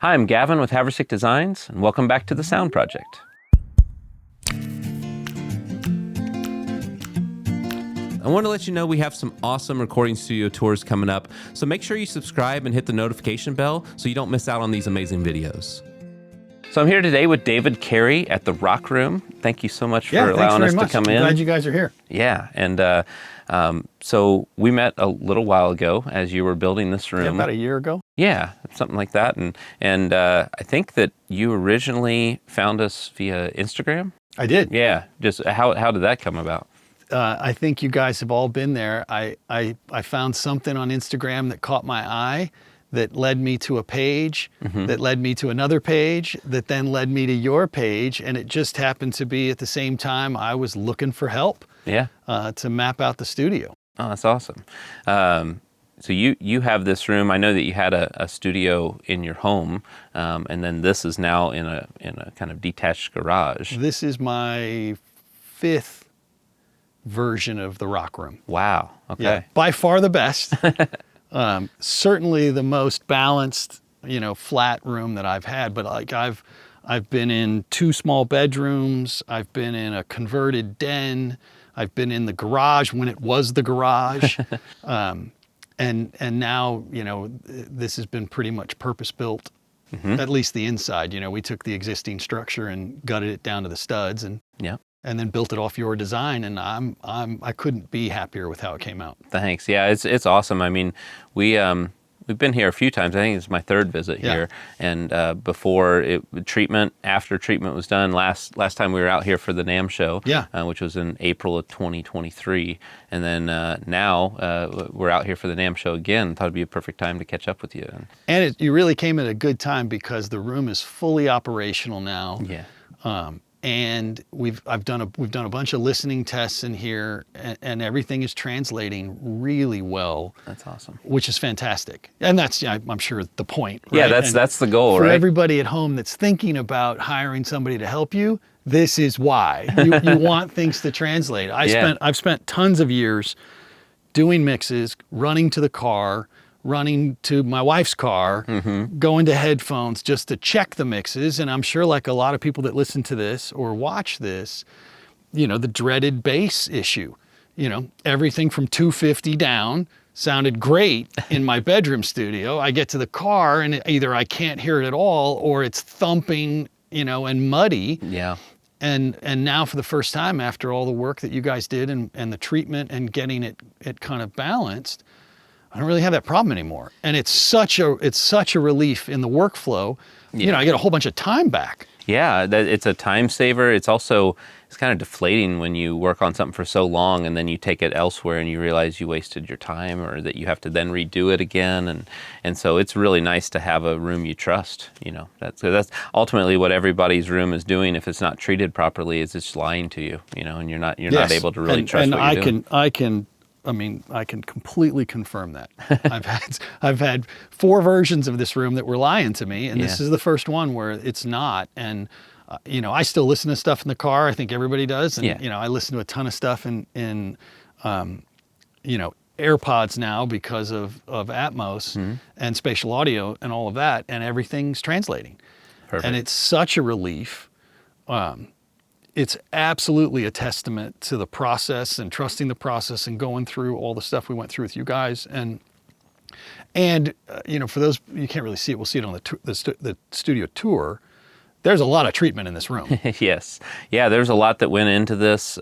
Hi, I'm Gavin with Haversick Designs, and welcome back to the S.O.U.N.D project. I want to let you know we have some awesome recording studio tours coming up, so make sure you subscribe and hit the notification bell so you don't miss out on these amazing videos. So I'm here today with David Carey at the Rock Room. Thank you so much for allowing us to come in. Glad you guys are here. Yeah, and so we met a little while ago as you were building this room. Yeah, about a year ago. Yeah, something like that. And I think that you originally found us via Instagram. I did. Yeah, just how did that come about? I think you guys have all been there. I found something on Instagram that caught my eye, that led me to a page, that led me to another page, that then led me to your page. And it just happened to be at the same time I was looking for help to map out the studio. Oh, that's awesome. So you have this room. I know that you had a studio in your home, and then this is now in a kind of detached garage. This is my 5th version of the Rock Room. Wow. Okay. Yeah, by far the best. Certainly the most balanced, flat room that I've had. But like I've been in 2 small bedrooms. I've been in a converted den. I've been in the garage when it was the garage. And now, this has been pretty much purpose built, at least the inside. We took the existing structure and gutted it down to the studs and then built it off your design. And I couldn't be happier with how it came out. Thanks. Yeah, it's awesome. I mean, we've been here a few times. I think it's my 3rd visit here. And after treatment was done, last time we were out here for the NAMM show, which was in April of 2023. And then now we're out here for the NAMM show again. Thought it'd be a perfect time to catch up with you. And you really came at a good time because the room is fully operational now. Yeah. And we've done a bunch of listening tests in here, and everything is translating really well. That's awesome. Which is fantastic, and that's I'm sure the point. Right? Yeah, that's the goal, for right? For everybody at home that's thinking about hiring somebody to help you, this is why you want things to translate. I've spent tons of years doing mixes, running to the car, running to my wife's car, going to headphones just to check the mixes. And I'm sure like a lot of people that listen to this or watch this, the dreaded bass issue, everything from 250 down sounded great in my bedroom studio. I get to the car and either I can't hear it at all or it's thumping, and muddy. Yeah. And now for the first time after all the work that you guys did and the treatment and getting it kind of balanced, I don't really have that problem anymore. And it's such a relief in the workflow. Yeah. I get a whole bunch of time back. Yeah, it's a time saver. It's kind of deflating when you work on something for so long and then you take it elsewhere and you realize you wasted your time or that you have to then redo it again. And so it's really nice to have a room you trust. That's ultimately what everybody's room is doing. If it's not treated properly, is it's lying to you. And you're not able to really trust what you're doing. I can completely confirm that. I've had 4 versions of this room that were lying to me, and this is the first one where it's not. And I still listen to stuff in the car. I think everybody does. And I listen to a ton of stuff in AirPods now because of Atmos and spatial audio and all of that, and everything's translating. Perfect. And it's such a relief. It's absolutely a testament to the process and trusting the process and going through all the stuff we went through with you guys. And for those, you can't really see it. We'll see it on the studio tour. There's a lot of treatment in this room. Yes. Yeah, there's a lot that went into this.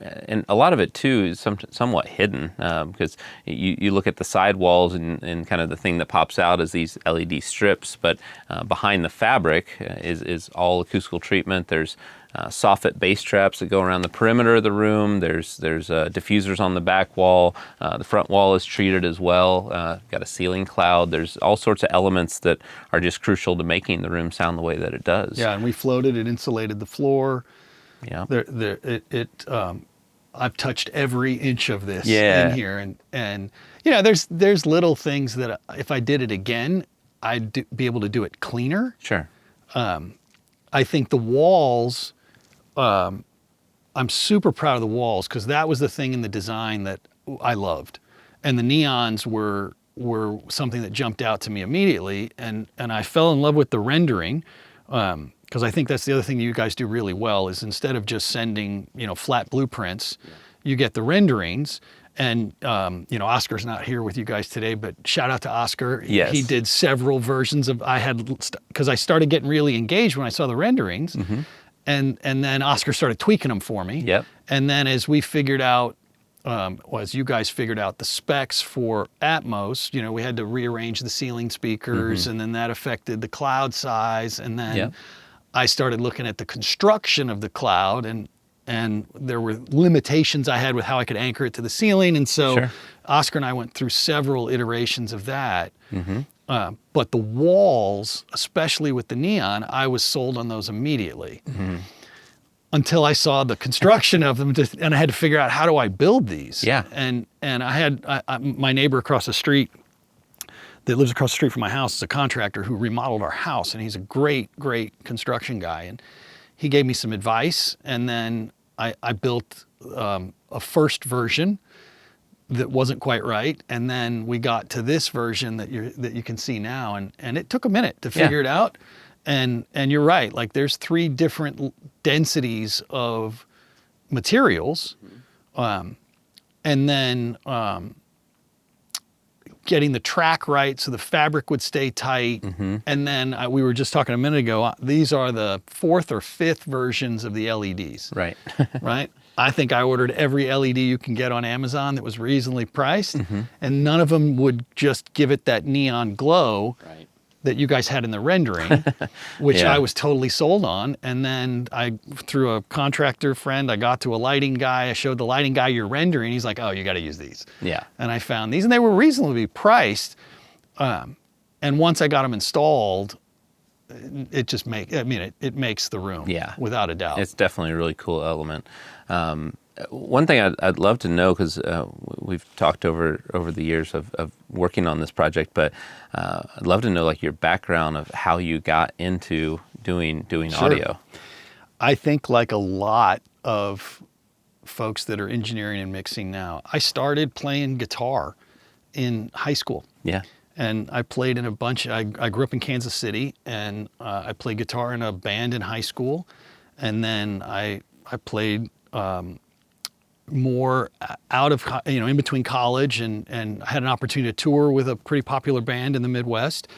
And a lot of it too is somewhat hidden because you look at the side walls and kind of the thing that pops out is these LED strips, but behind the fabric is all acoustical treatment. There's soffit bass traps that go around the perimeter of the room. There's diffusers on the back wall. The front wall is treated as well. Got a ceiling cloud. There's all sorts of elements that are just crucial to making the room sound the way that it does. Yeah, and we floated it, insulated the floor. Yeah. I've touched every inch of this in here, and there's little things that if I did it again, I'd be able to do it cleaner. Sure. I think the walls, I'm super proud of the walls because that was the thing in the design that I loved, and the neons were were something that jumped out to me immediately, and I fell in love with the rendering, because I think that's the other thing you guys do really well is instead of just sending flat blueprints, you get the renderings. And Oscar's not here with you guys today, but shout out to Oscar. Yes. He did several versions of because I started getting really engaged when I saw the renderings, and then Oscar started tweaking them for me. Yep. And then as we figured out, as you guys figured out the specs for Atmos, we had to rearrange the ceiling speakers, and then that affected the cloud size, and then I started looking at the construction of the cloud, and there were limitations I had with how I could anchor it to the ceiling. And so Oscar and I went through several iterations of that. But the walls, especially with the neon, I was sold on those immediately until I saw the construction of them, and I had to figure out, how do I build these? Yeah. And I had my neighbor across the street that lives across the street from my house is a contractor who remodeled our house, and he's a great construction guy. And he gave me some advice, and then I built a first version that wasn't quite right, and then we got to this version that you can see now, and it took a minute to figure it out. And you're right, like there's 3 different densities of materials, and then getting the track right so the fabric would stay tight. And then we were just talking a minute ago, these are the 4th or 5th versions of the LEDs. Right. Right? I think I ordered every LED you can get on Amazon that was reasonably priced, and none of them would just give it that neon glow that you guys had in the rendering, which I was totally sold on. And then through a contractor friend, I got to a lighting guy. I showed the lighting guy your rendering. He's like, oh, you got to use these. Yeah. And I found these, and they were reasonably priced. And once I got them installed, it just it makes the room. Yeah. Without a doubt. It's definitely a really cool element. One thing I'd love to know, because we've talked over the years of working on this project, but I'd love to know like your background of how you got into doing audio. I think like a lot of folks that are engineering and mixing now, I started playing guitar in high school. Yeah. And I played in a bunch. I grew up in Kansas City, and I played guitar in a band in high school, and then I played more out of, in between college, and I had an opportunity to tour with a pretty popular band in the Midwest.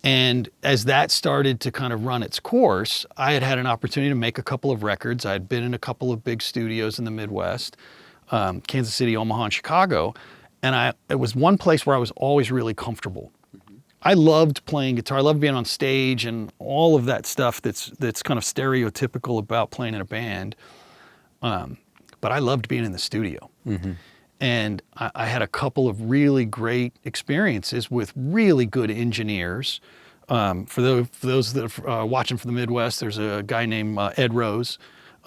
And as that started to kind of run its course, I had an opportunity to make a couple of records. I had been in a couple of big studios in the Midwest, Kansas City, Omaha, and Chicago. And it was one place where I was always really comfortable. I loved playing guitar. I loved being on stage and all of that stuff that's kind of stereotypical about playing in a band. But I loved being in the studio. And I had a couple of really great experiences with really good engineers. For those that are watching from the Midwest, there's a guy named Ed Rose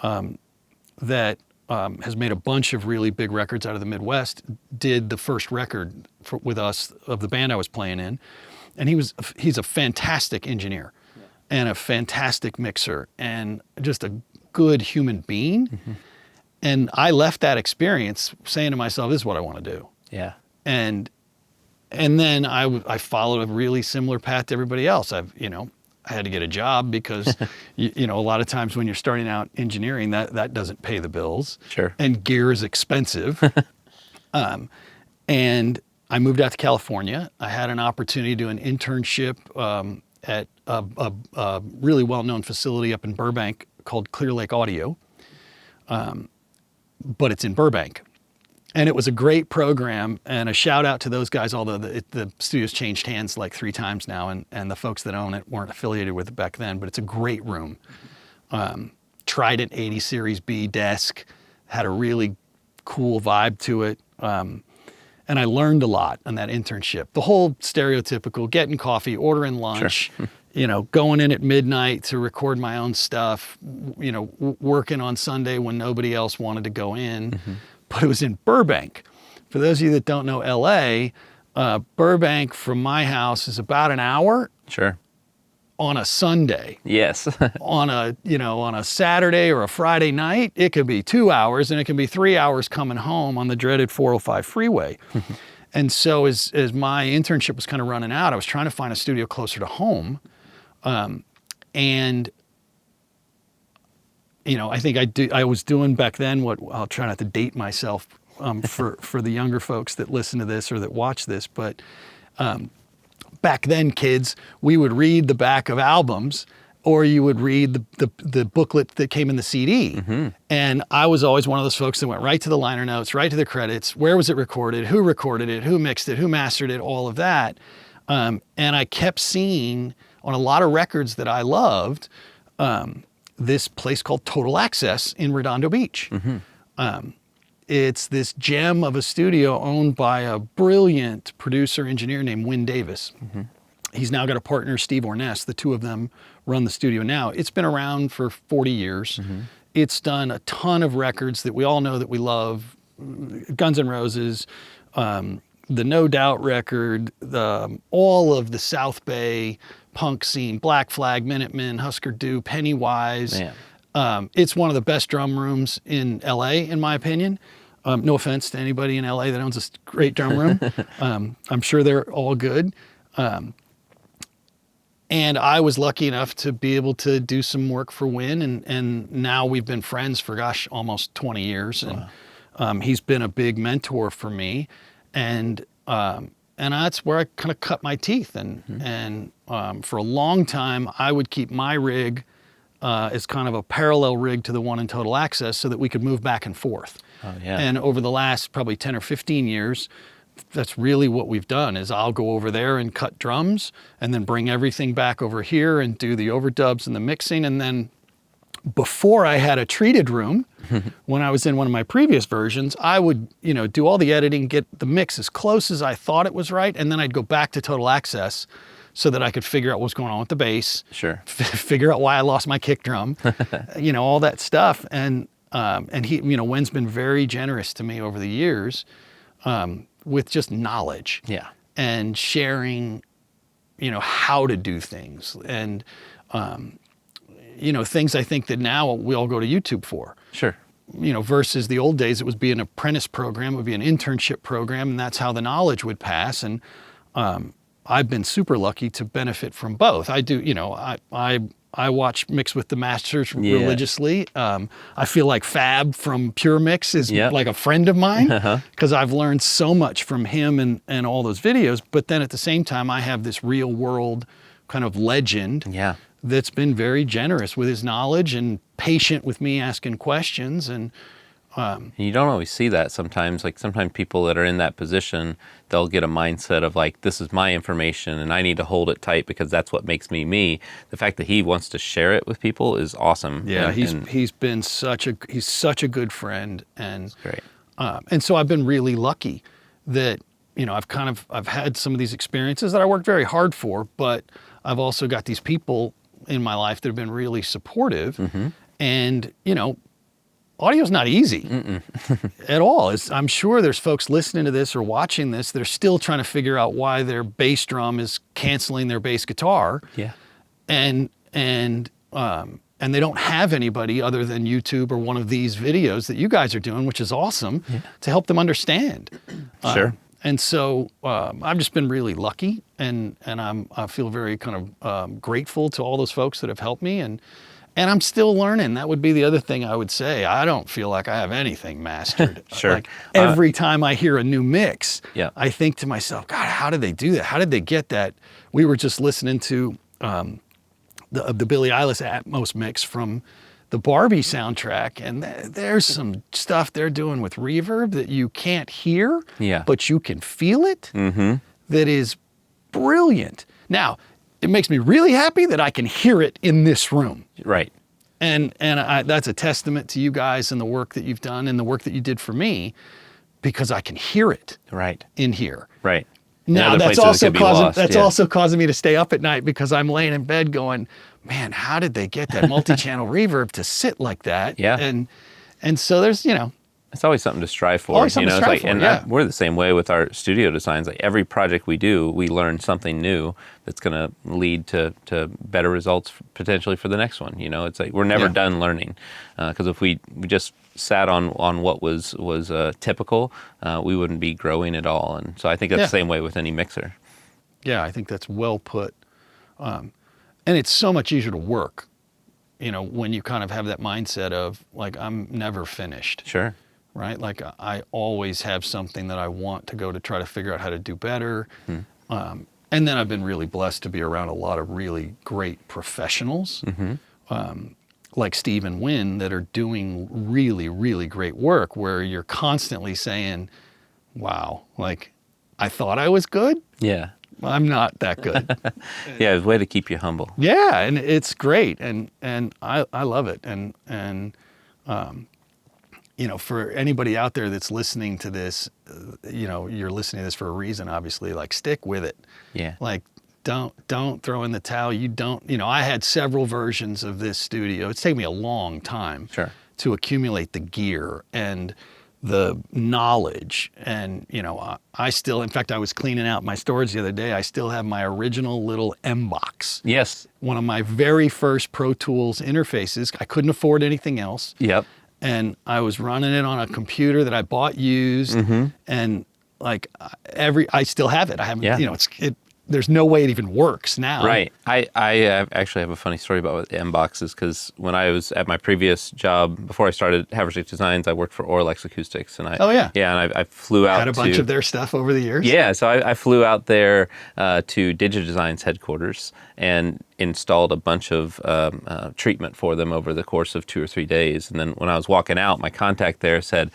that has made a bunch of really big records out of the Midwest, did the first record with us of the band I was playing in. And he's a fantastic engineer and a fantastic mixer and just a good human being. And I left that experience saying to myself, this is what I want to do. Yeah. And then I followed a really similar path to everybody else. I had to get a job because, a lot of times when you're starting out engineering, that doesn't pay the bills. Sure. And gear is expensive. And I moved out to California. I had an opportunity to do an internship at a really well-known facility up in Burbank called Clear Lake Audio. But it's in Burbank. And it was a great program, and a shout out to those guys, although the studio's changed hands like 3 times now, and the folks that own it weren't affiliated with it back then, but it's a great room. Trident 80 Series B desk, had a really cool vibe to it. And I learned a lot on that internship. The whole stereotypical getting coffee, ordering lunch, sure. Going in at midnight to record my own stuff, working on Sunday when nobody else wanted to go in. But it was in Burbank. For those of you that don't know LA, Burbank from my house is about an hour. Sure. On a Sunday. Yes. on a Saturday or a Friday night, it could be 2 hours, and it can be 3 hours coming home on the dreaded 405 freeway. And so as my internship was kind of running out, I was trying to find a studio closer to home. And, you know, I think I was doing back then what, I'll try not to date myself for the younger folks that listen to this or that watch this, but back then, kids, we would read the back of albums, or you would read the booklet that came in the CD. Mm-hmm. And I was always one of those folks that went right to the liner notes, right to the credits. Where was it recorded? Who recorded it? Who mixed it? Who mastered it? All of that. And I kept seeing on a lot of records that I loved, this place called Total Access in Redondo Beach. Mm-hmm. It's this gem of a studio owned by a brilliant producer engineer named Win Davis. Mm-hmm. He's now got a partner, Steve Orness. The two of them run the studio now. It's been around for 40 years. Mm-hmm. It's done a ton of records that we all know that we love. Guns N' Roses, the No Doubt record, all of the South Bay punk scene, Black Flag, Minutemen, Husker Du, Pennywise. It's one of the best drum rooms in LA, in my opinion. No offense to anybody in LA that owns a great drum room. I'm sure they're all good. And I was lucky enough to be able to do some work for Win, and now we've been friends for, almost 20 years. And wow. He's been a big mentor for me. And that's where I kind of cut my teeth. And for a long time, I would keep my rig as kind of a parallel rig to the one in Total Access so that we could move back and forth. Oh, yeah. And over the last probably 10 or 15 years, that's really what we've done is I'll go over there and cut drums and then bring everything back over here and do the overdubs and the mixing. And then before I had a treated room, when I was in one of my previous versions, I would, do all the editing, get the mix as close as I thought it was right. And then I'd go back to Total Access so that I could figure out what's going on with the bass. Sure. Figure out why I lost my kick drum, all that stuff. And he, Win's been very generous to me over the years with just knowledge. Yeah. And sharing, how to do things. And, things I think that now we all go to YouTube for. Sure. Versus the old days, it would be an apprentice program, it would be an internship program, and that's how the knowledge would pass. And I've been super lucky to benefit from both. I do, I watch Mix with the Masters religiously. I feel like Fab from Pure Mix is like a friend of mine because I've learned so much from him and all those videos. But then at the same time, I have this real world kind of legend that's been very generous with his knowledge and patient with me asking questions. And you don't always see that sometimes. Like sometimes people that are in that position, they'll get a mindset of like, this is my information and I need to hold it tight because that's what makes me me. The fact that he wants to share it with people is awesome. Yeah, he's been such a good friend, and great. And so I've been really lucky that I've had some of these experiences that I worked very hard for, but I've also got these people in my life that have been really supportive. Mm-hmm. And audio's not easy at all. I'm sure there's folks listening to this or watching this that are still trying to figure out why their bass drum is canceling their bass guitar. Yeah. And they don't have anybody other than YouTube or one of these videos that you guys are doing, which is awesome, to help them understand. Sure. And so I've just been really lucky, and I feel very kind of grateful to all those folks that have helped me, and I'm still learning. That would be the other thing I would say. I don't feel like I have anything mastered. Sure. Like every time I hear a new mix, I think to myself, God, how did they do that? How did they get that? We were just listening to the Billie Eilish Atmos mix from the Barbie soundtrack, and there's some stuff they're doing with reverb that you can't hear, but you can feel it, that is brilliant. Now, it makes me really happy that I can hear it in this room. Right. And that's a testament to you guys and the work that you've done and the work that you did for me, because I can hear it in here. Right. Now that's also causing me to stay up at night because I'm laying in bed going, man, how did they get that multi-channel reverb to sit like that? Yeah. And so there's, It's always something to strive for. Always something to it's strive like, for, and yeah. we're the same way with our studio designs. Like every project we do, we learn something new that's going to lead to better results potentially for the next one. It's like we're never done learning, because if we just sat on what was typical, we wouldn't be growing at all. And so I think that's the same way with any mixer. Yeah, I think that's well put. And it's so much easier to work, when you kind of have that mindset of like, I'm never finished. Sure. Right? Like I always have something that I want to go to try to figure out how to do better. And then I've been really blessed to be around a lot of really great professionals, like Steve and Wynn, that are doing really, really great work where you're constantly saying, wow, like I thought I was good. Yeah. I'm not that good. Yeah, it's a way to keep you humble. Yeah, and it's great, and I love it, and for anybody out there that's listening to this, you're listening to this for a reason, obviously. Like, stick with it. Yeah. Like, don't throw in the towel. I had several versions of this studio. It's taken me a long time to accumulate the gear and the knowledge, and I still, in fact, I was cleaning out my storage the other day. I still have my original little M box. Yes. One of my very first Pro Tools interfaces. I couldn't afford anything else. Yep. And I was running it on a computer that I bought used, and like I still have it. I haven't, there's no way it even works now. Right. I actually have a funny story about the M boxes, because when I was at my previous job, before I started Haverstick Designs, I worked for Orlex Acoustics, and I flew out. Had a bunch of their stuff over the years. Yeah, so I flew out there to DigiDesign's headquarters and installed a bunch of treatment for them over the course of 2 or 3 days. And then when I was walking out, my contact there said,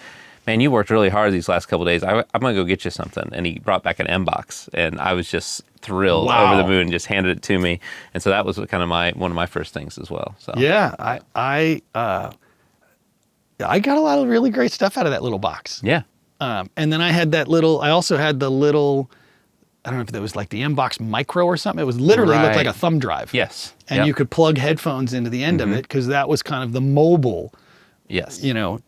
"Man, you worked really hard these last couple of days. I'm going to go get you something." And he brought back an M box, and I was just thrilled, over the moon, just handed it to me. And so that was kind of one of my first things as well. So yeah, I got a lot of really great stuff out of that little box. Yeah. And then I also had the little, I don't know if that was like the M-Box Micro or something. It was literally looked like a thumb drive. Yes. And you could plug headphones into the end of it, because that was kind of the mobile,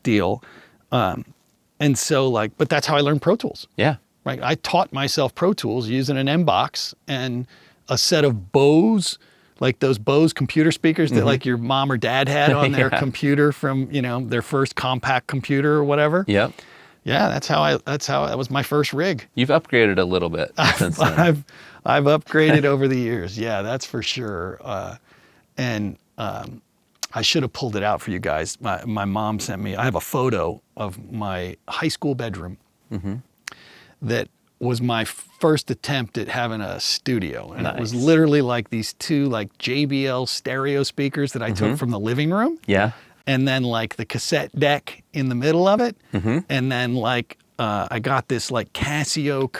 deal. And so but that's how I learned Pro Tools. Yeah. Right. I taught myself Pro Tools using an M-Box and a set of Bose, like those Bose computer speakers that like your mom or dad had on their computer from, their first compact computer or whatever. Yep. Yeah, that was my first rig. You've upgraded a little bit since then. I've upgraded over the years. Yeah, that's for sure. I should have pulled it out for you guys. My mom sent me, I have a photo of my high school bedroom that was my first attempt at having a studio. And it was literally like these two like JBL stereo speakers that I took from the living room. Yeah. And then like the cassette deck in the middle of it. And then like I got this like Casio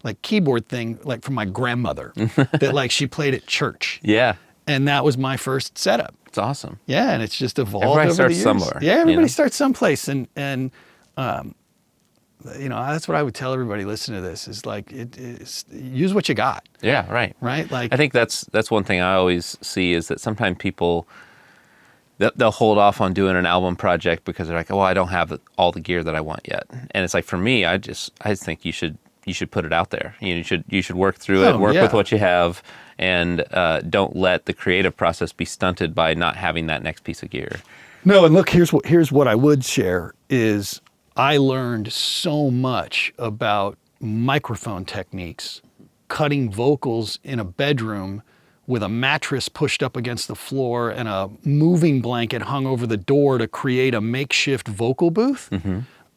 like keyboard thing like from my grandmother that like she played at church. Yeah. And that was my first setup. It's awesome. Yeah, and it's just evolved Everybody over starts the years. somewhere. Yeah, everybody starts someplace, and that's what I would tell everybody listening to this is like use what you got. Yeah, right. Right. Like I think that's one thing I always see is that sometimes people they'll hold off on doing an album project because they're like, oh, I don't have all the gear that I want yet. And it's like for me, I just think you should put it out there. You should work through it, work with what you have, and don't let the creative process be stunted by not having that next piece of gear. No, and look, here's what I would share is I learned so much about microphone techniques, cutting vocals in a bedroom with a mattress pushed up against the floor and a moving blanket hung over the door to create a makeshift vocal booth.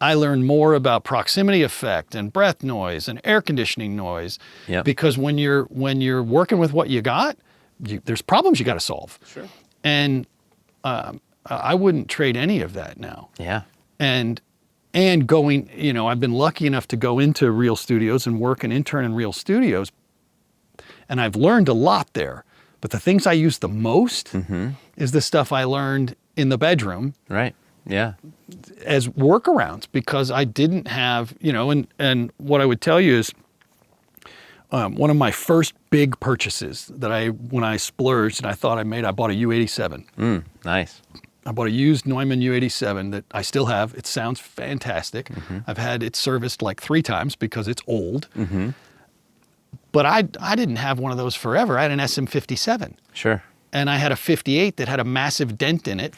I learned more about proximity effect and breath noise and air conditioning noise. Because when you're working with what you got, there's problems you got to solve. Sure. And I wouldn't trade any of that now. Yeah. And going, I've been lucky enough to go into real studios and work and intern in real studios. And I've learned a lot there. But the things I use the most is the stuff I learned in the bedroom. Right. Yeah. As workarounds, because I didn't have, and what I would tell you is one of my first big purchases that when I splurged and I thought I bought a U87. Nice. I bought a used Neumann U87 that I still have. It sounds fantastic. I've had it serviced like 3 times because it's old. But I didn't have one of those forever. I had an SM57. Sure. And I had a 58 that had a massive dent in it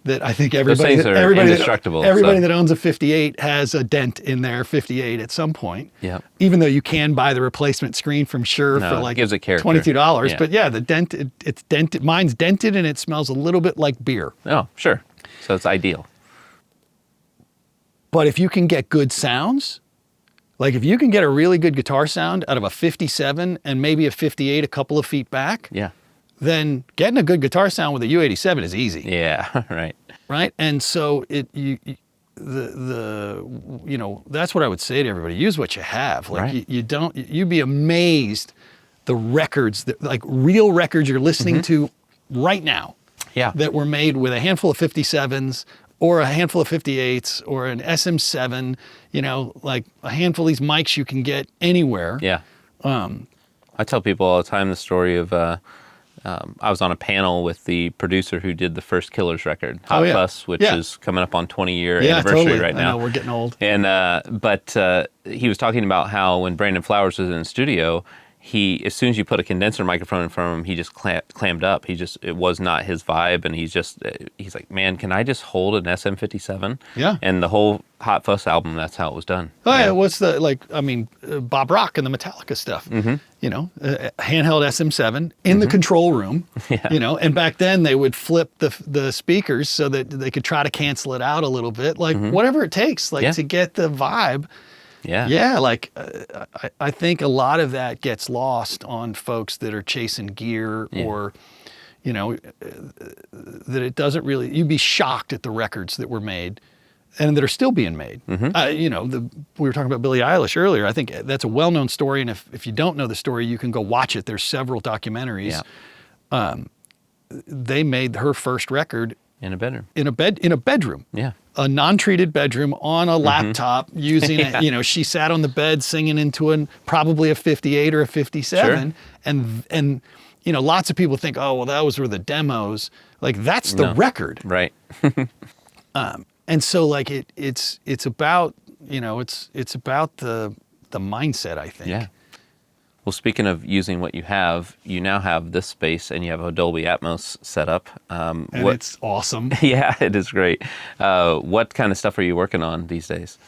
that I think Those everybody, things are everybody indestructible. that owns a 58 has a dent in their 58 at some point. Yeah. Even though you can buy the replacement screen from Shure No, for it like gives it character. $22. Yeah. But yeah, the dent, it's dented. Mine's dented and it smells a little bit like beer. Oh, sure. So it's ideal. But if you can get good sounds, like if you can get a really good guitar sound out of a 57 and maybe a 58 a couple of feet back, Yeah. then getting a good guitar sound with a U87 is easy. Yeah. Right. Right. And so that's what I would say to everybody. Use what you have. Like Right. you'd be amazed the records that like real records you're listening to right now Yeah. that were made with a handful of 57s or a handful of 58s or an SM7, like a handful of these mics you can get anywhere. Yeah. I tell people all the time the story of I was on a panel with the producer who did the first Killers record, Hot Fuss, which is coming up on 20-year anniversary right now. I know, we're getting old. And but he was talking about how when Brandon Flowers was in the studio, he, as soon as you put a condenser microphone in front of him, he just clammed up. It was not his vibe, and he's like, man, can I just hold an SM57? Yeah. And the whole Hot Fuss album, that's how it was done. Oh yeah, what's Bob Rock and the Metallica stuff, handheld SM7 in the control room, and back then they would flip the speakers so that they could try to cancel it out a little bit, like whatever it takes, to get the vibe. Yeah, I think a lot of that gets lost on folks that are chasing gear or, that it doesn't really, you'd be shocked at the records that were made and that are still being made. We were talking about Billie Eilish earlier. I think that's a well-known story. And if you don't know the story, you can go watch it. There's several documentaries. Yeah. They made her first record in a bedroom. In a bedroom. Yeah. A non-treated bedroom on a laptop using it. She sat on the bed singing into probably a 58 or a 57. Sure. And lots of people think, oh, well, those were the demos. Like that's the record. Right. And so it's about, it's about the mindset, I think. Yeah. Well, speaking of using what you now have this space and you have a Dolby Atmos setup. And it's awesome. Yeah, it is great. What kind of stuff are you working on these days?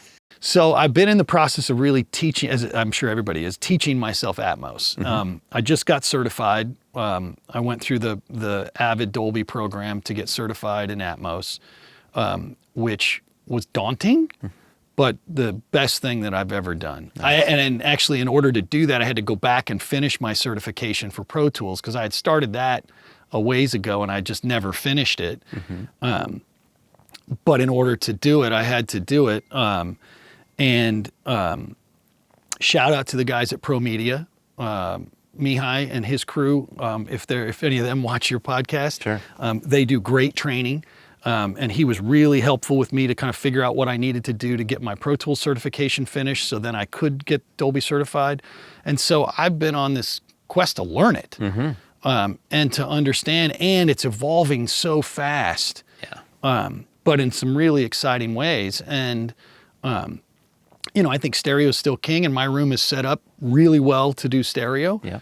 So I've been in the process of really teaching, as I'm sure everybody is, teaching myself Atmos. I just got certified. I went through the Avid Dolby program to get certified in Atmos, which was daunting. But the best thing that I've ever done. Nice. And actually, in order to do that, I had to go back and finish my certification for Pro Tools because I had started that a ways ago and I just never finished it. But in order to do it, I had to do it. Shout out to the guys at Pro Media, Mihai and his crew. If any of them watch your podcast, sure. They do great training. And he was really helpful with me to kind of figure out what I needed to do to get my Pro Tools certification finished so then I could get Dolby certified. And so I've been on this quest to learn it and to understand, and it's evolving so fast, but in some really exciting ways. And, I think stereo is still king and my room is set up really well to do stereo. Yeah.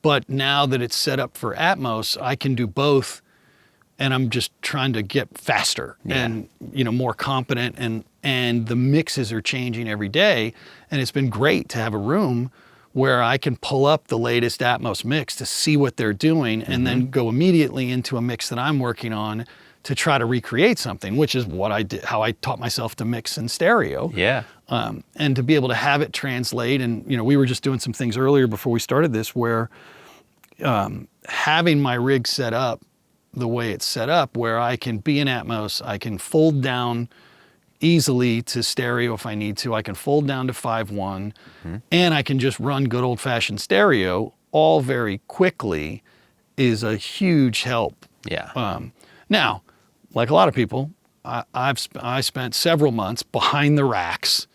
But now that it's set up for Atmos, I can do both. And I'm just trying to get faster and, more competent and the mixes are changing every day. And it's been great to have a room where I can pull up the latest Atmos mix to see what they're doing and then go immediately into a mix that I'm working on to try to recreate something, which is what I did, how I taught myself to mix in stereo. Yeah. And to be able to have it translate. And, we were just doing some things earlier before we started this where having my rig set up the way it's set up where I can be in Atmos, I can fold down easily to stereo if I need to, I can fold down to 5.1 and I can just run good old fashioned stereo all very quickly is a huge help. Yeah. Now, like a lot of people, I spent several months behind the racks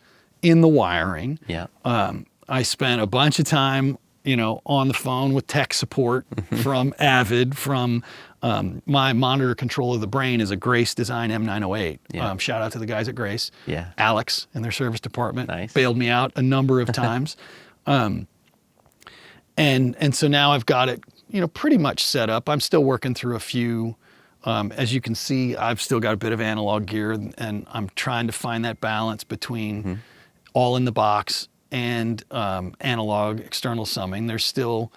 in the wiring. Yeah. I spent a bunch of time on the phone with tech support from Avid, from my monitor control of the brain is a Grace Design M908. Yeah. Shout out to the guys at Grace. Yeah. Alex in their service department Nice. bailed me out a number of times. And so now I've got it, pretty much set up. I'm still working through a few. As you can see, I've still got a bit of analog gear, and I'm trying to find that balance between all in the box and analog external summing. There's still,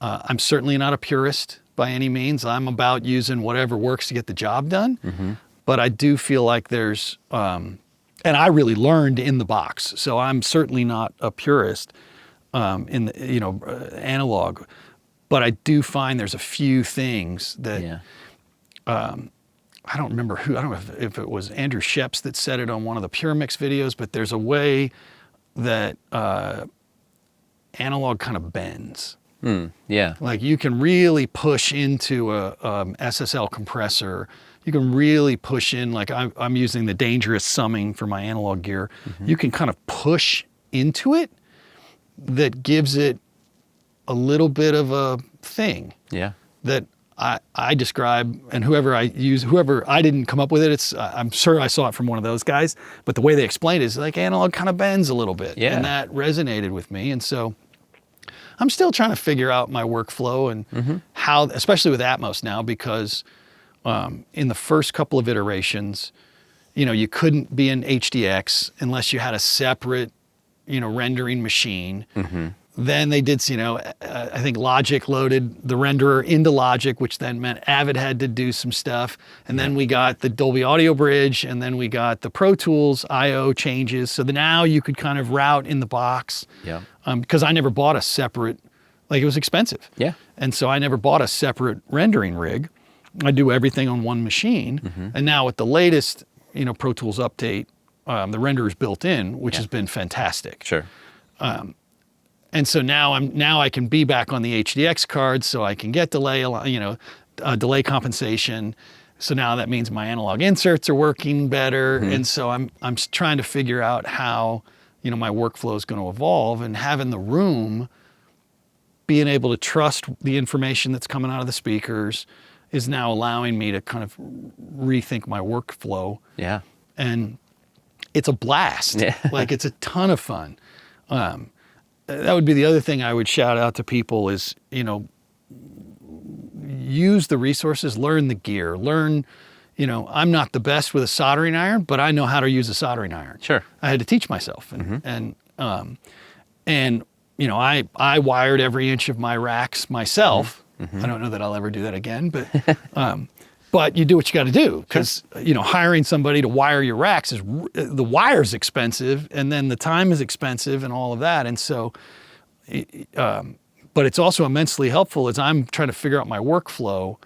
I'm certainly not a purist by any means. I'm about using whatever works to get the job done. But I do feel like there's, and I really learned in the box. So I'm certainly not a purist in the, analog. But I do find there's a few things that, I don't remember who, I don't know if it was Andrew Sheps that said it on one of the Pure Mix videos, but there's a way that analog kind of bends. Yeah. Like you can really push into a SSL compressor. You can really push in, like I'm using the dangerous summing for my analog gear. You can kind of push into it that gives it a little bit of a thing. Yeah. That I describe, and whoever I didn't come up with it, I'm sure I saw it from one of those guys, but the way they explained it is like analog kind of bends a little bit. Yeah. And that resonated with me. And so I'm still trying to figure out my workflow and how, especially with Atmos now, because in the first couple of iterations, you couldn't be in HDX unless you had a separate, rendering machine. Then they did, I think Logic loaded the renderer into Logic, which then meant Avid had to do some stuff. And then we got the Dolby Audio Bridge, and then we got the Pro Tools I/O changes. So now you could kind of route in the box. Yeah. Because I never bought a separate, like it was expensive. Yeah. And so I never bought a separate rendering rig. I do everything on one machine. And now with the latest, Pro Tools update, the renderer's built in, which has been fantastic. Sure. And so now I can be back on the HDX card, so I can get delay compensation. So now that means my analog inserts are working better, and so I'm trying to figure out how my workflow is going to evolve, and having the room, being able to trust the information that's coming out of the speakers, is now allowing me to kind of rethink my workflow. Yeah. And it's a blast. Yeah. Like it's a ton of fun. That would be the other thing I would shout out to people is, use the resources, learn the gear, I'm not the best with a soldering iron, but I know how to use a soldering iron. Sure. I had to teach myself. And I wired every inch of my racks myself. I don't know that I'll ever do that again, but you do what you got to do, because hiring somebody to wire your racks the wire's expensive, and then the time is expensive and all of that. And so, but it's also immensely helpful as I'm trying to figure out my workflow.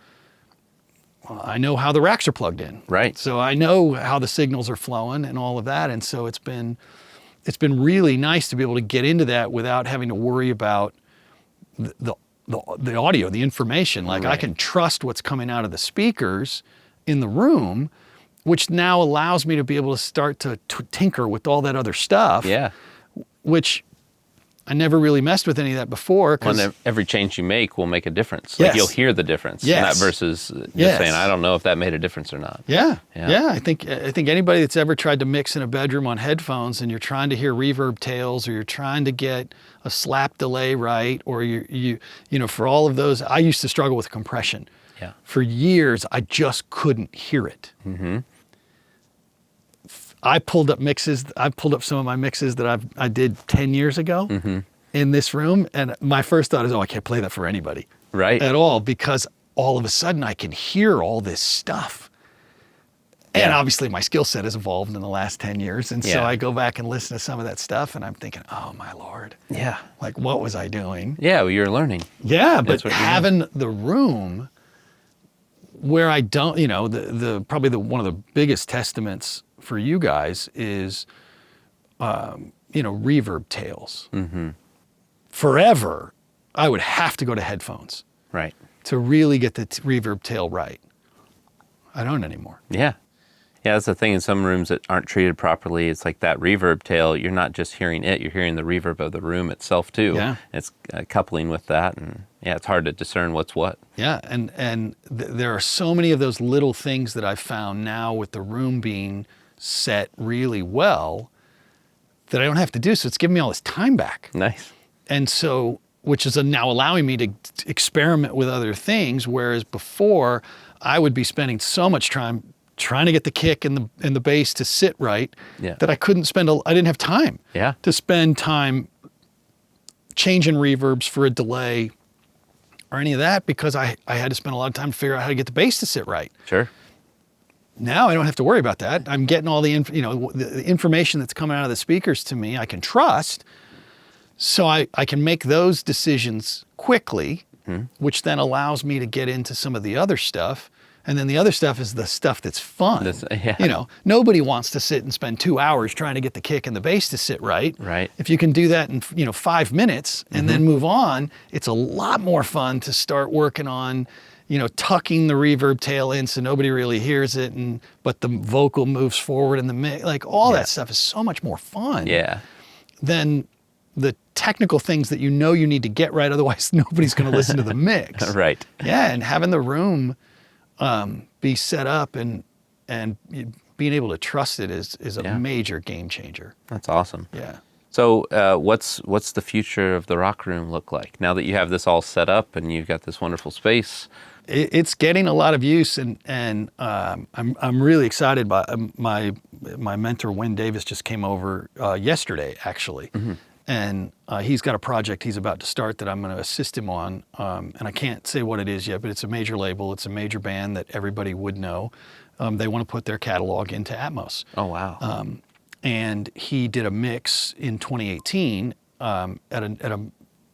I know how the racks are plugged in. Right. So I know how the signals are flowing and all of that. And so it's been really nice to be able to get into that without having to worry about the audio, the information. Like I can trust what's coming out of the speakers in the room, which now allows me to be able to start to tinker with all that other stuff. Yeah. Which I never really messed with any of that before. Well, every change you make will make a difference. Yes. Like you'll hear the difference. Yes. And that versus just saying, I don't know if that made a difference or not. Yeah. I think anybody that's ever tried to mix in a bedroom on headphones, and you're trying to hear reverb tails, or you're trying to get a slap delay right, or you for all of those, I used to struggle with compression. Yeah. For years, I just couldn't hear it. I pulled up some of my mixes that I did 10 years ago in this room, and my first thought is, I can't play that for anybody. Right. At all, because all of a sudden I can hear all this stuff. And obviously my skill set has evolved in the last 10 years. And so I go back and listen to some of that stuff, and I'm thinking, oh my Lord. Yeah. Like, what was I doing? Yeah, well, you're learning. Yeah, but having the room where I don't, probably one of the biggest testaments for you guys is, reverb tails. Forever, I would have to go to headphones. Right. To really get the reverb tail right. I don't anymore. Yeah. Yeah, that's the thing. In some rooms that aren't treated properly, it's like that reverb tail. You're not just hearing it; you're hearing the reverb of the room itself too. Yeah. It's coupling with that, and yeah, it's hard to discern what's what. Yeah, there are so many of those little things that I've found now with the room being set really well that I don't have to do. So it's giving me all this time back. Nice. And so, which is now allowing me to experiment with other things, whereas before I would be spending so much time trying to get the kick and the bass to sit right that I couldn't spend, I didn't have time to spend time changing reverbs for a delay or any of that, because I had to spend a lot of time to figure out how to get the bass to sit right. Sure. Now I don't have to worry about that. I'm getting all the information that's coming out of the speakers to me, I can trust. So I can make those decisions quickly, which then allows me to get into some of the other stuff. And then the other stuff is the stuff that's fun. Nobody wants to sit and spend 2 hours trying to get the kick and the bass to sit right. Right. If you can do that in 5 minutes and then move on, it's a lot more fun to start working on tucking the reverb tail in so nobody really hears it, but the vocal moves forward in the mix. Like all that stuff is so much more fun than the technical things that you need to get right. Otherwise, nobody's going to listen to the mix. Right. Yeah, and having the room be set up and being able to trust it is a major game changer. That's awesome. Yeah. So what's the future of the rock room look like now that you have this all set up and you've got this wonderful space? It's getting a lot of use, and I'm really excited by my mentor Wynn Davis just came over yesterday actually, and he's got a project he's about to start that I'm going to assist him on, and I can't say what it is yet, but it's a major label, it's a major band that everybody would know. They want to put their catalog into Atmos. Oh wow! And he did a mix in 2018 at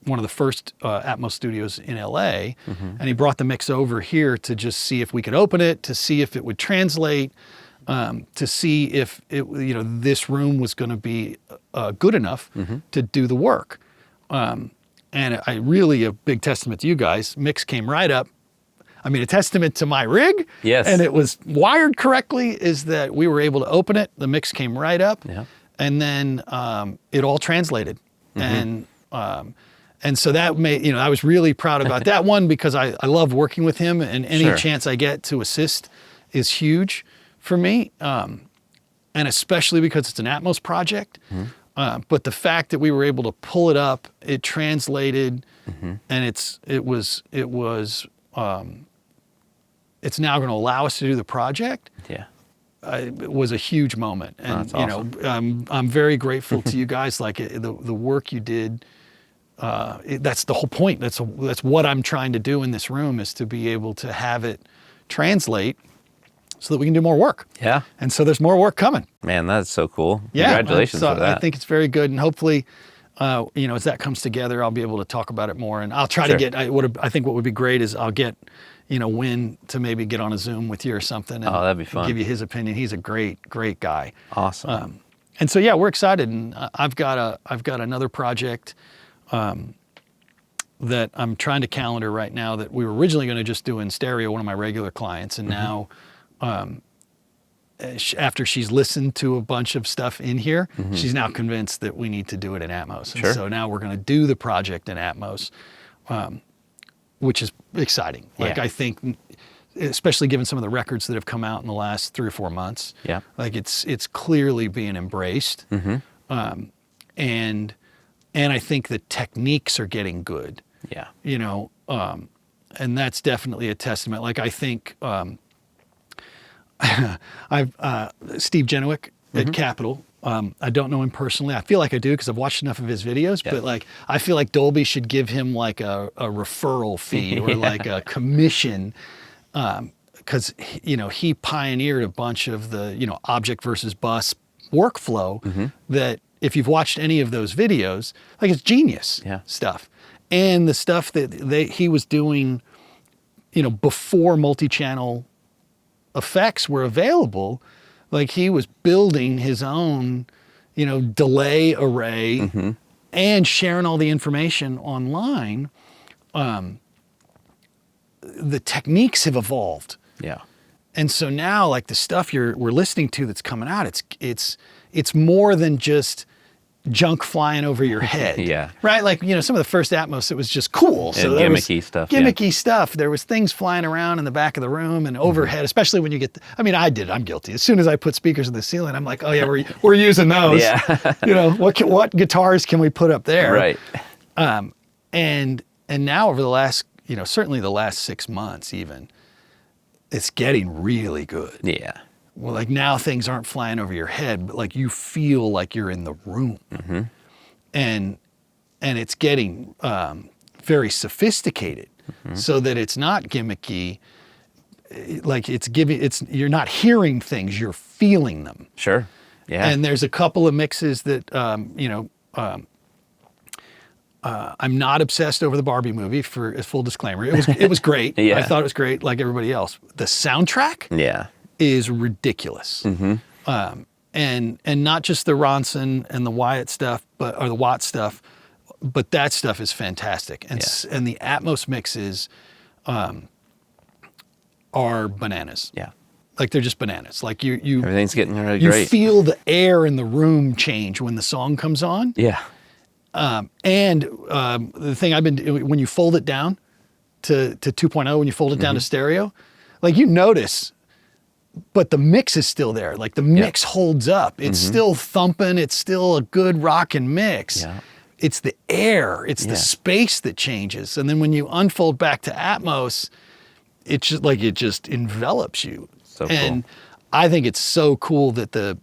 one of the first Atmos studios in LA, and he brought the mix over here to just see if we could open it, to see if it would translate, to see if this room was going to be good enough to do the work. And I really, a big testament to you guys. Mix came right up. I mean, a testament to my rig, and it was wired correctly, is that we were able to open it. The mix came right up, and then it all translated, and so that made I was really proud about that one, because I love working with him, and any chance I get to assist is huge for me, and especially because it's an Atmos project. But the fact that we were able to pull it up, it translated, and it's now going to allow us to do the project. It was a huge moment, and that's awesome. I'm very grateful to you guys. Like the work you did, that's the whole point. That's what I'm trying to do in this room, is to be able to have it translate so that we can do more work. Yeah. And so there's more work coming. Man, that's so cool. Yeah. Congratulations for that. I think it's very good, and hopefully, as that comes together, I'll be able to talk about it more, and I'll try to get. I think what would be great is I'll get Wynn to maybe get on a Zoom with you or something, and that'd be fun. Give you his opinion. He's a great guy. Awesome. And so we're excited, and I've got another project that I'm trying to calendar right now that we were originally going to just do in stereo, one of my regular clients, and now after she's listened to a bunch of stuff in here, she's now convinced that we need to do it in Atmos. And so now we're going to do the project in Atmos, which is exciting. Like I think, especially given some of the records that have come out in the last 3 or 4 months, like it's clearly being embraced. And I think the techniques are getting good. And that's definitely a testament. Like I think Steve Jenowick at Capitol. I don't know him personally. I feel like I do because I've watched enough of his videos, but like I feel like Dolby should give him like a referral fee or like a commission, because he pioneered a bunch of the object versus bus workflow that if you've watched any of those videos, like it's genius stuff. And the stuff that he was doing, before multi-channel effects were available, like he was building his own, delay array and sharing all the information online. The techniques have evolved. And so now, like the stuff we're listening to that's coming out, it's more than just junk flying over your head. Yeah. Right? Like, some of the first Atmos, it was just cool. And So there was gimmicky stuff. gimmicky stuff. There was things flying around in the back of the room and overhead, especially when you get, I'm guilty. As soon as I put speakers in the ceiling, I'm like, oh yeah, we're using those. Yeah. What guitars can we put up there? Right. And now over the last, certainly the last 6 months even, it's getting really good. Yeah. Well, like now things aren't flying over your head, but like you feel like you're in the room. Mm-hmm. And it's getting very sophisticated, so that it's not gimmicky. Like you're not hearing things, you're feeling them. Sure. Yeah. And there's a couple of mixes that, I'm not obsessed over the Barbie movie, for a full disclaimer. It was great. Yeah. I thought it was great, like everybody else. The soundtrack is ridiculous. Mm-hmm. And not just the Ronson and the Wyatt stuff, or the Watt stuff, but that stuff is fantastic. And the Atmos mixes are bananas. Yeah. Like they're just bananas. Like you Everything's getting really you great. feel the air in the room change when the song comes on. Yeah. And the thing I've been doing, when you fold it down to 2.0, when you fold it down to stereo, like you notice, but the mix is still there. Like the mix holds up. It's still thumping. It's still a good rockin' mix. Yeah. It's the air. It's the space that changes. And then when you unfold back to Atmos, it's just like it just envelops you. So And cool. I think it's so cool that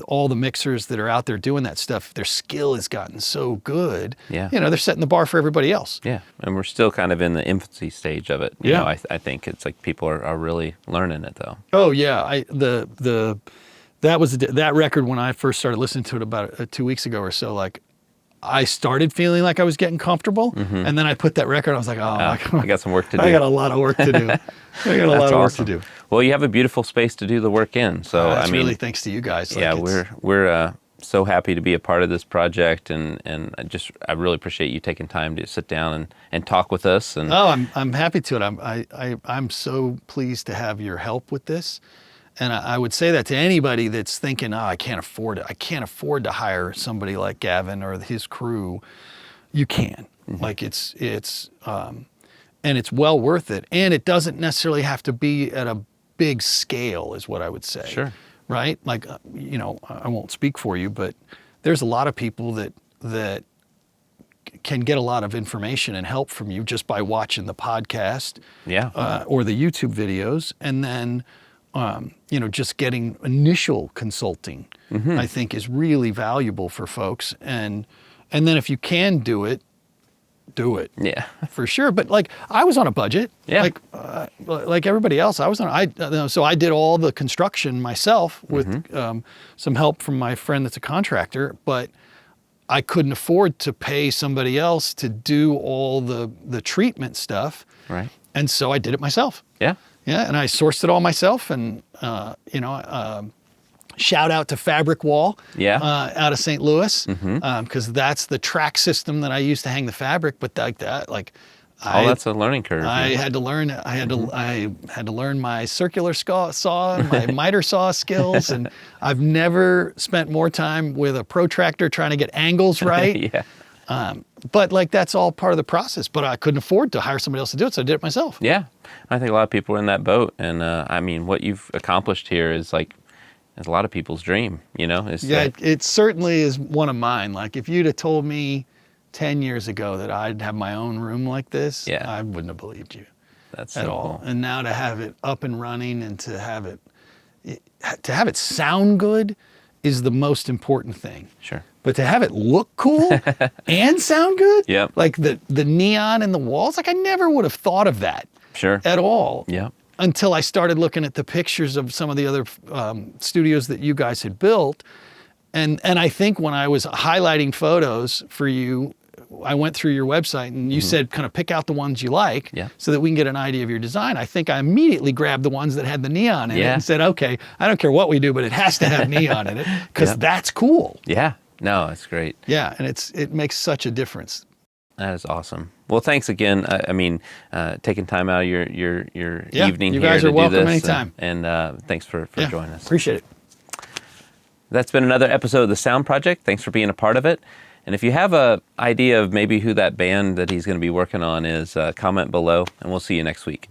all the mixers that are out there doing that stuff, their skill has gotten so good. Yeah. They're setting the bar for everybody else. Yeah. And we're still kind of in the infancy stage of it. Yeah. I think it's like people are really learning it though. Oh yeah. That record, when I first started listening to it about 2 weeks ago or so, like I started feeling like I was getting comfortable, and then I put that record, I was like, I got some work to do. I got a lot of work to do. I got a lot of work to do. Well, you have a beautiful space to do the work in. So It's really thanks to you guys. Yeah, we're so happy to be a part of this project, and I really appreciate you taking time to sit down and talk with us. And I'm happy to it. I'm so pleased to have your help with this. And I would say that to anybody that's thinking, I can't afford it. I can't afford to hire somebody like Gavin or his crew. You can. Like it's and it's well worth it. And it doesn't necessarily have to be at a big scale, is what I would say. Sure. Right? Like, I won't speak for you, but there's a lot of people that can get a lot of information and help from you just by watching the podcast, or the YouTube videos, and then just getting initial consulting, I think is really valuable for folks. And then if you can do it. Yeah, for sure. But like I was on a budget, like everybody else. So I did all the construction myself with some help from my friend that's a contractor, but I couldn't afford to pay somebody else to do all the treatment stuff. Right. And so I did it myself. Yeah. Yeah, and I sourced it all myself, and shout out to Fabric Wall, out of St. Louis, because that's the track system that I use to hang the fabric. But that's a learning curve. I had to learn. I had to learn my circular saw, my miter saw skills, and I've never spent more time with a protractor trying to get angles right. But like that's all part of the process. But I couldn't afford to hire somebody else to do it, so I did it myself. Yeah, I think a lot of people are in that boat, and what you've accomplished here is a lot of people's dream. It certainly is one of mine. Like if you'd have told me 10 years ago that I'd have my own room like this, I wouldn't have believed you. That's at so all. Cool. And now to have it up and running and to have it sound good is the most important thing. Sure. But to have it look cool and sound good, like the neon in the walls, like I never would have thought of that. Sure. At all. Yeah. Until I started looking at the pictures of some of the other studios that you guys had built. And I think when I was highlighting photos for you, I went through your website and you said kind of pick out the ones you like so that we can get an idea of your design. I think I immediately grabbed the ones that had the neon in it and said, okay, I don't care what we do, but it has to have neon in it because that's cool. Yeah. No, it's great. Yeah, and it makes such a difference. That is awesome. Well, thanks again. I mean, taking time out of your Yeah, evening you here guys to are do welcome this. anytime. And thanks for Yeah, joining us. appreciate it. That's been another episode of the S.O.U.N.D Project. Thanks for being a part of it. And if you have a idea of maybe who that band that he's going to be working on is, comment below, and we'll see you next week.